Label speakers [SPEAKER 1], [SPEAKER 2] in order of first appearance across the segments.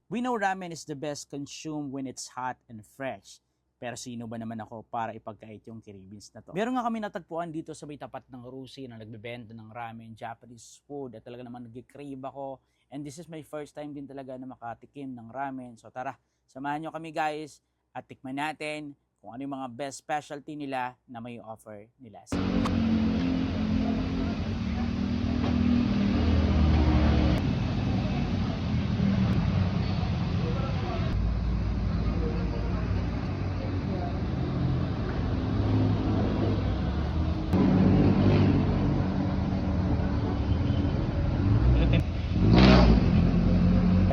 [SPEAKER 1] We know ramen is the best consumed when it's hot and fresh. Pero sino ba naman ako para ipagkait yung cravings na to? Meron nga kami natagpuan dito sa may tapat ng Rusi na nagbebenta ng ramen, Japanese food, at talaga naman nag-crave ako. And this is my first time din talaga na makatikim ng ramen. So tara, samahan nyo kami guys at tikman natin kung ano yung mga best specialty nila na may offer nila.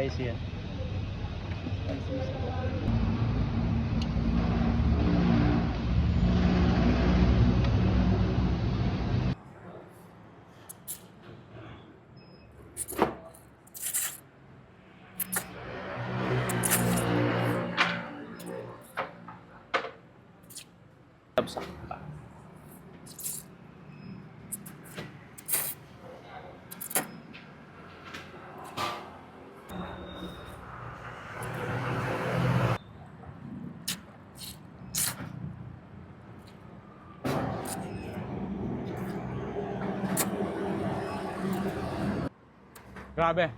[SPEAKER 1] Spicy yan. Tapos pa. Grabe,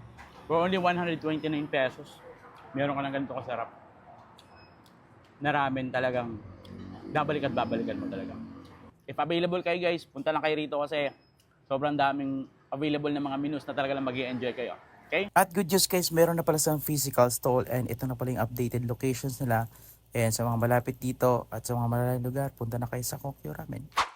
[SPEAKER 1] for only 129 pesos, meron ka ng ganito kasarap na ramen, talagang babalik at babalikan mo talaga. If available kayo guys, punta lang kayo rito kasi sobrang daming available na mga menus na talaga lang mag-i-enjoy kayo. Okay?
[SPEAKER 2] At good news guys, meron na pala sa physical stall and ito na pala yung updated locations nila. And sa mga malapit dito at sa mga malalayong lugar, punta na kayo sa Kokyo Ramen.